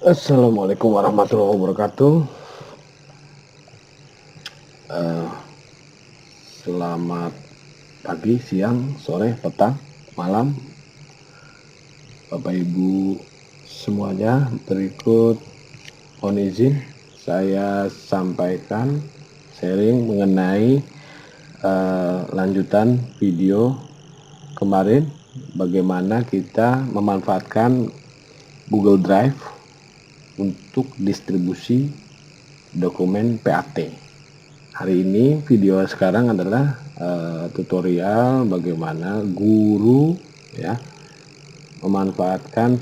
Assalamualaikum warahmatullahi wabarakatuh. Eh, Selamat pagi, siang, sore, petang, malam, Bapak Ibu semuanya. Berikut mohon izin saya sampaikan sharing mengenai lanjutan video kemarin, bagaimana kita memanfaatkan Google Drive untuk distribusi dokumen PAT. Hari ini video sekarang adalah tutorial bagaimana guru ya memanfaatkan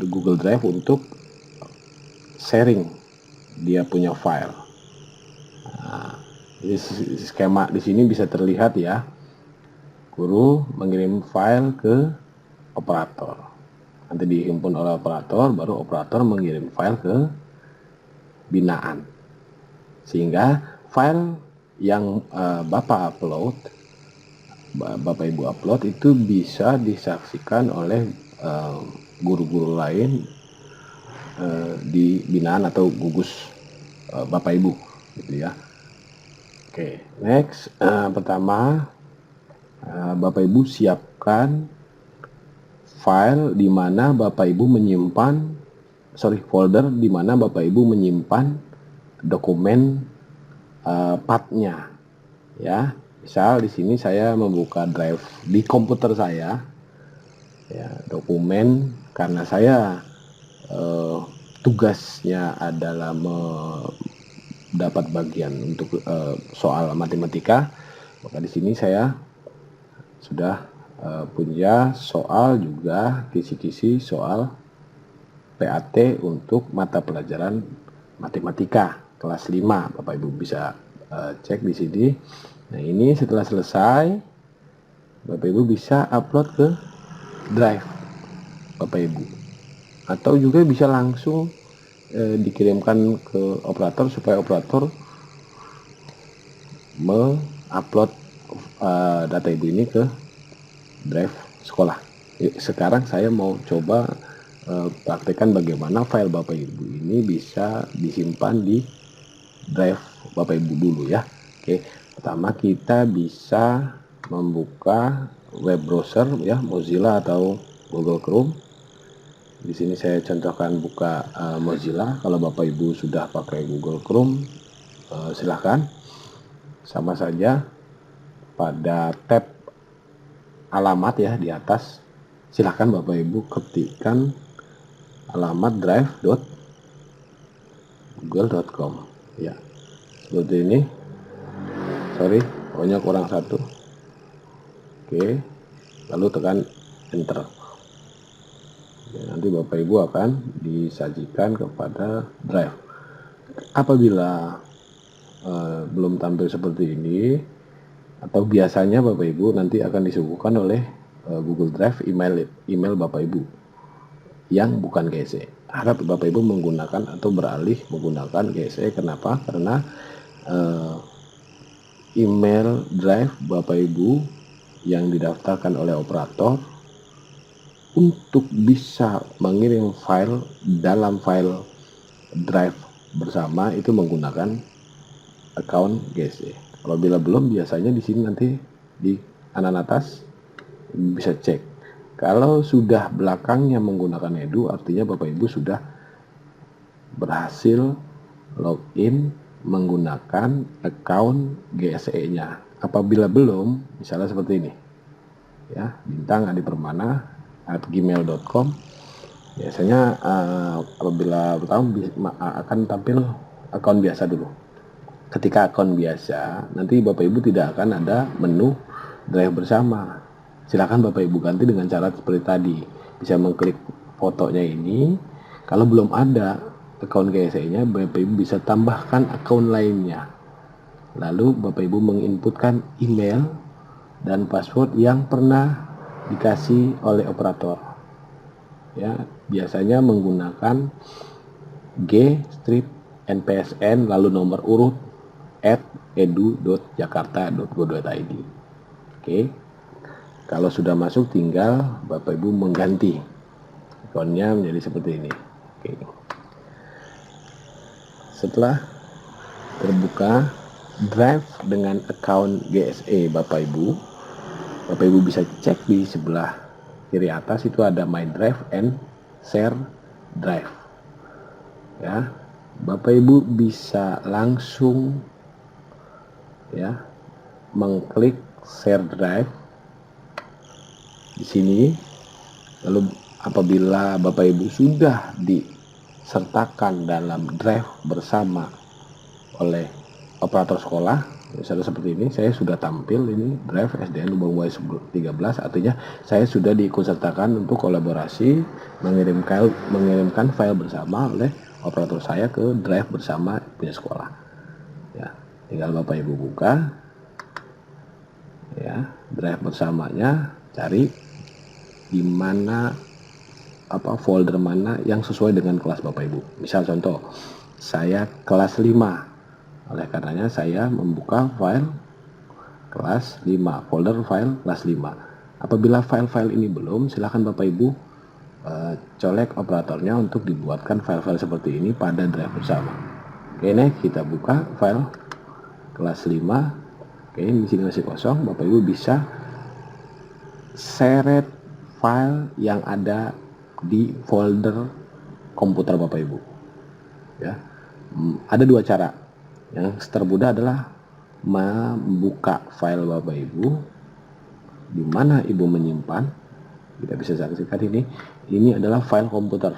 Google Drive untuk sharing dia punya file. Nah, skema di sini bisa terlihat ya, guru mengirim file ke operator, nanti dihimpun oleh operator, baru operator mengirim file ke binaan, sehingga file yang Bapak Ibu upload itu bisa disaksikan oleh guru-guru lain di binaan atau gugus Bapak Ibu, gitu ya. Oke, next, pertama Bapak Ibu siapkan file di mana Bapak Ibu menyimpan, folder di mana Bapak Ibu menyimpan dokumen partnya, ya. Misal di sini saya membuka drive di komputer saya, ya, dokumen, karena saya tugasnya adalah mendapat bagian untuk soal matematika, maka di sini saya sudah punya soal juga, kisi-kisi soal PAT untuk mata pelajaran matematika kelas 5. Bapak Ibu bisa cek di sini. Nah, ini setelah selesai, Bapak Ibu bisa upload ke Drive Bapak Ibu, atau juga bisa langsung dikirimkan ke operator supaya operator mengupload data Ibu ini ke Drive sekolah. Sekarang saya mau coba praktekkan bagaimana file Bapak Ibu ini bisa disimpan di Drive Bapak Ibu dulu ya. Oke, pertama kita bisa membuka web browser ya, Mozilla atau Google Chrome. Di sini saya contohkan buka Mozilla. Kalau Bapak Ibu sudah pakai Google Chrome, silahkan. Sama saja pada tab alamat ya di atas, silahkan Bapak Ibu ketikkan alamat drive.google.com ya, seperti ini. Sorry, pokoknya kurang satu. Oke, lalu tekan enter. Ya, nanti Bapak Ibu akan disajikan kepada drive. Apabila belum tampil seperti ini, atau biasanya Bapak Ibu nanti akan disuguhkan oleh Google Drive email Bapak Ibu yang bukan GSE. Harap Bapak Ibu menggunakan atau beralih menggunakan GSE. Kenapa? Karena email Drive Bapak Ibu yang didaftarkan oleh operator untuk bisa mengirim file dalam file Drive bersama itu menggunakan account GSE. Apabila belum, biasanya di sini nanti di kanan atas bisa cek. Kalau sudah belakangnya menggunakan edu, artinya Bapak Ibu sudah berhasil login menggunakan account GSE-nya. Apabila belum, misalnya seperti ini, ya, bintang@gmail.com. Biasanya apabila tahu akan tampil akun biasa dulu. Ketika akun biasa, nanti Bapak Ibu tidak akan ada menu drive bersama. Silakan Bapak Ibu ganti dengan cara seperti tadi. Bisa mengklik fotonya ini. Kalau belum ada akun GSE-nya, Bapak Ibu bisa tambahkan akun lainnya. Lalu Bapak Ibu menginputkan email dan password yang pernah dikasih oleh operator. Ya, biasanya menggunakan g-npsn lalu nomor urut @edu.jakarta.go.id. Oke, kalau sudah masuk tinggal Bapak Ibu mengganti akunnya menjadi seperti ini. Oke, setelah terbuka drive dengan account GSE Bapak Ibu bisa cek di sebelah kiri atas itu ada My Drive and Share Drive. Ya, Bapak Ibu bisa langsung ya mengklik Share Drive di sini. Lalu apabila Bapak Ibu sudah disertakan dalam drive bersama oleh operator sekolah, misalnya seperti ini, saya sudah tampil ini drive SDN Lubang Buaya 13, artinya saya sudah diikutsertakan untuk kolaborasi mengirimkan file bersama oleh operator saya ke drive bersama punya sekolah. Ya, tinggal Bapak Ibu buka ya drive bersamanya, cari di mana folder mana yang sesuai dengan kelas Bapak Ibu. Misal contoh, saya kelas 5. Oleh karenanya saya membuka file kelas 5, folder file kelas 5. Apabila file-file ini belum, silakan Bapak Ibu colek operatornya untuk dibuatkan file-file seperti ini pada drive bersama. Oke, ini kita buka file kelas 5. Oke, di sini masih kosong. Bapak Ibu bisa seret file yang ada di folder komputer Bapak Ibu. Ya, ada dua cara. Yang termudah adalah membuka file Bapak Ibu di mana Ibu menyimpan. Kita bisa saksikan ini adalah file komputer.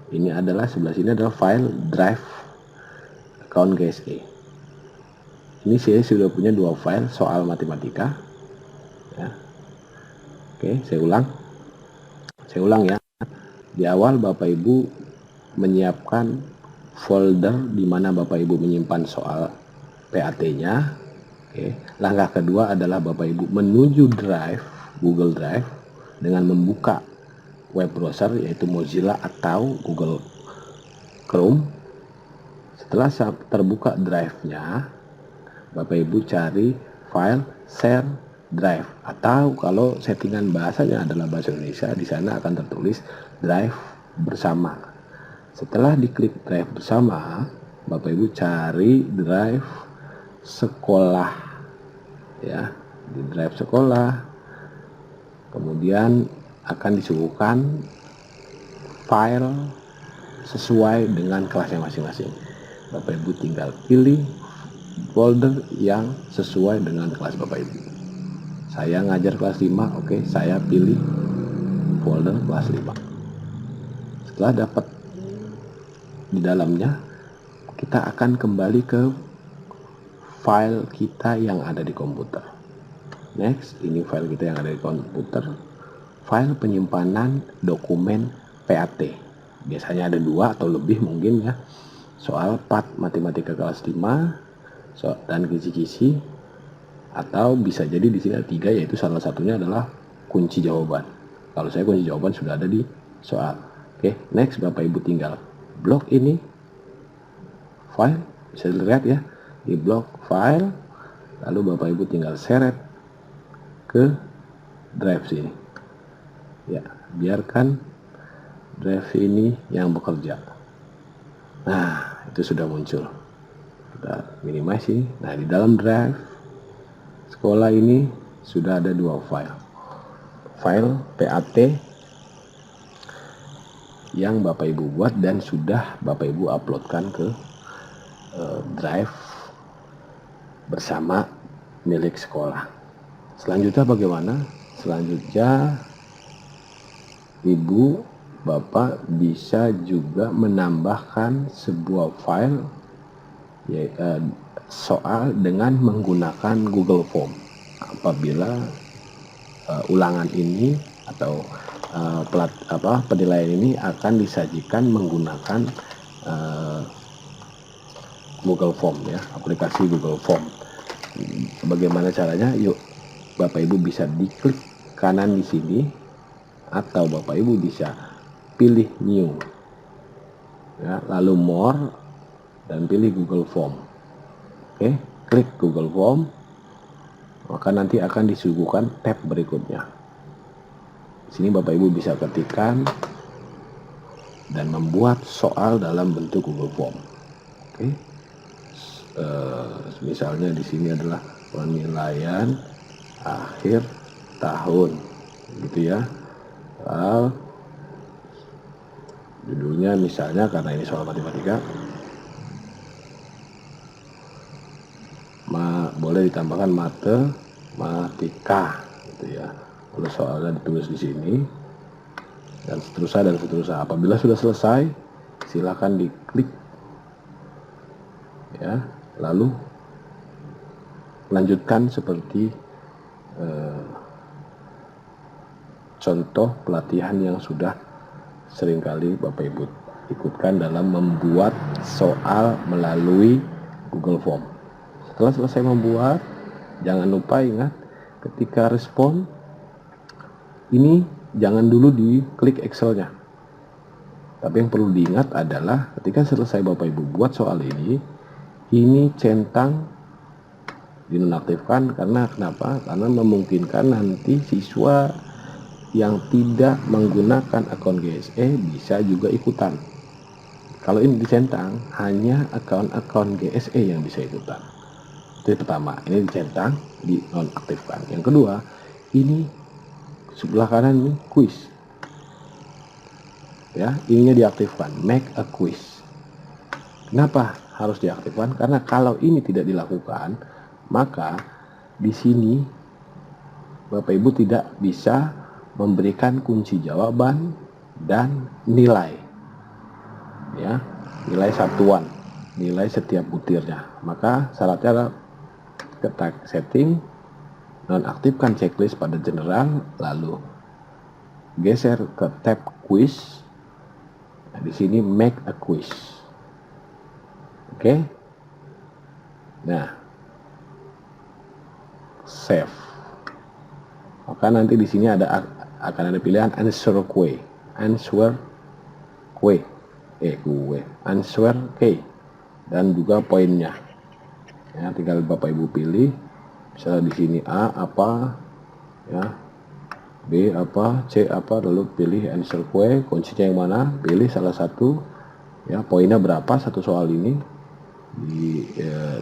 Ini adalah sebelah sini adalah file drive account GSE. Ini saya sudah punya dua file soal matematika. Ya. Oke, saya ulang ya. Di awal Bapak Ibu menyiapkan folder di mana Bapak Ibu menyimpan soal PAT-nya. Oke. Langkah kedua adalah Bapak Ibu menuju drive, Google Drive, dengan membuka web browser yaitu Mozilla atau Google Chrome. Setelah terbuka drive-nya, Bapak Ibu cari file share drive, atau kalau settingan bahasanya adalah bahasa Indonesia, di sana akan tertulis drive bersama. Setelah diklik drive bersama, Bapak Ibu cari drive sekolah ya, di drive sekolah. Kemudian akan disuguhkan file sesuai dengan kelasnya masing-masing. Bapak Ibu tinggal pilih folder yang sesuai dengan kelas Bapak Ibu. Saya ngajar kelas 5, oke, saya pilih folder kelas 5. Setelah dapat di dalamnya, kita akan kembali ke file kita yang ada di komputer. Next, ini file kita yang ada di komputer, file penyimpanan dokumen PAT. Biasanya ada 2 atau lebih mungkin ya, soal PAT matematika kelas 5 dan kisi-kisi, atau bisa jadi di sini ada 3, yaitu salah satunya adalah kunci jawaban. Kalau saya kunci jawaban sudah ada di soal. Oke, next Bapak Ibu tinggal blok ini file, bisa dilihat ya di blok file, lalu Bapak Ibu tinggal seret ke drive sini ya, biarkan drive ini yang bekerja. Nah, itu sudah muncul, kita minimize ini. Nah, di dalam drive sekolah ini sudah ada 2 file PAT yang Bapak Ibu buat dan sudah Bapak Ibu uploadkan ke drive bersama milik sekolah. Selanjutnya bagaimana? Selanjutnya Ibu Bapak bisa juga menambahkan sebuah file soal dengan menggunakan Google Form. Apabila ulangan ini atau penilaian ini akan disajikan menggunakan Google Form ya, aplikasi Google Form. Bagaimana caranya? Yuk, Bapak Ibu bisa diklik kanan di sini, atau Bapak Ibu bisa pilih New ya, lalu More dan pilih Google Form. Oke, klik Google Form, maka nanti akan disuguhkan tab berikutnya. Di sini Bapak Ibu bisa ketikkan dan membuat soal dalam bentuk Google Form. Oke. Misalnya di sini adalah penilaian akhir tahun, gitu ya. Judulnya misalnya, karena ini soal matematika, boleh ditambahkan matematika, gitu ya. Lalu soalnya ditulis di sini, dan seterusnya dan seterusnya. Apabila sudah selesai, silakan diklik, ya. Lalu lanjutkan seperti contoh pelatihan yang sudah seringkali Bapak Ibu ikutkan dalam membuat soal melalui Google Form. Setelah selesai membuat, jangan lupa ingat ketika respon ini jangan dulu diklik Excel-nya. Tapi yang perlu diingat adalah ketika selesai Bapak Ibu buat soal ini centang dinonaktifkan. Karena kenapa? Karena memungkinkan nanti siswa yang tidak menggunakan akun GSE bisa juga ikutan. Kalau ini dicentang, hanya akun GSE yang bisa ikutan. Itu yang pertama, ini dicentang, dinonaktifkan. Yang kedua, ini sebelah kanan ini quiz. Ya, ininya diaktifkan, make a quiz. Kenapa harus diaktifkan? Karena kalau ini tidak dilakukan, maka di sini Bapak Ibu tidak bisa memberikan kunci jawaban dan nilai, ya, nilai satuan, nilai setiap butirnya. Maka syaratnya adalah ketik setting, nonaktifkan checklist pada general, lalu geser ke tab quiz. Nah, di sini make a quiz. Oke. Nah, save. Maka nanti di sini akan ada pilihan answer key, answer key, dan juga poinnya. Ya, tinggal Bapak Ibu pilih. Misalnya di sini A apa, ya, B apa, C apa, lalu pilih answer key, kuncinya yang mana, pilih salah satu. Ya, poinnya berapa satu soal ini,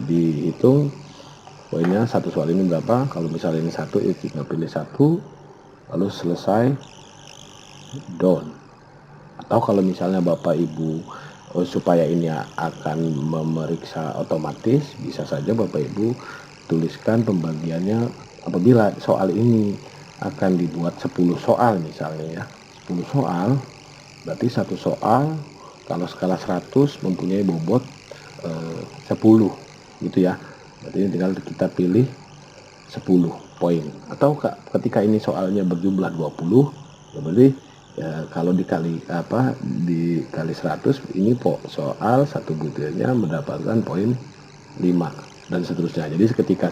dihitung poinnya satu soal ini berapa. Kalau misalnya ini satu, ya tinggal pilih satu, lalu selesai, done. Atau kalau misalnya Bapak Ibu supaya ini akan memeriksa otomatis, bisa saja Bapak Ibu tuliskan pembagiannya. Apabila soal ini akan dibuat 10 soal misalnya, ya, 10 soal, berarti satu soal kalau skala 100 mempunyai bobot 10, gitu ya. Berarti tinggal kita pilih 10 poin. Atau ketika ini soalnya berjumlah 20, berarti ya, kalau dikali 100, ini soal satu butirnya mendapatkan poin 5 dan seterusnya. Jadi ketika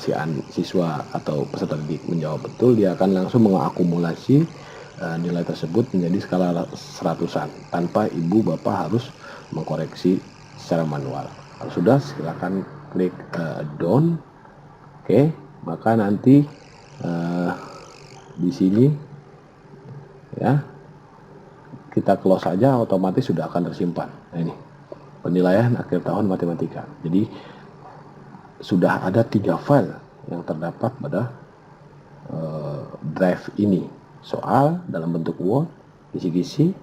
siswa atau peserta didik menjawab betul, dia akan langsung mengakumulasi nilai tersebut menjadi skala 100-an tanpa ibu bapak harus mengkoreksi secara manual. Kalau sudah, silakan klik done. Oke, maka nanti di sini, ya, kita close saja, otomatis sudah akan tersimpan. Nah, ini penilaian akhir tahun matematika. Jadi sudah ada 3 file yang terdapat pada drive ini. Soal dalam bentuk Word, kisi-kisi,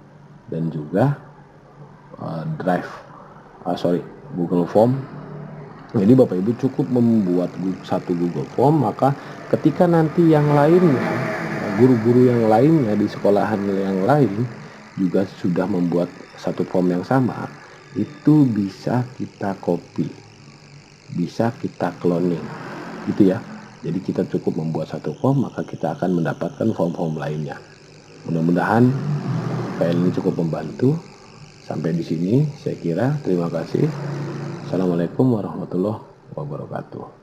dan juga Google Form. Jadi Bapak Ibu cukup membuat satu Google Form, maka ketika nanti yang lainnya, guru-guru yang lainnya di sekolahan yang lain juga sudah membuat satu form yang sama, itu bisa kita copy, bisa kita cloning, gitu ya. Jadi kita cukup membuat satu form, maka kita akan mendapatkan form-form lainnya. Mudah-mudahan file ini cukup membantu. Sampai di sini saya kira. Terima kasih. Assalamualaikum warahmatullahi wabarakatuh.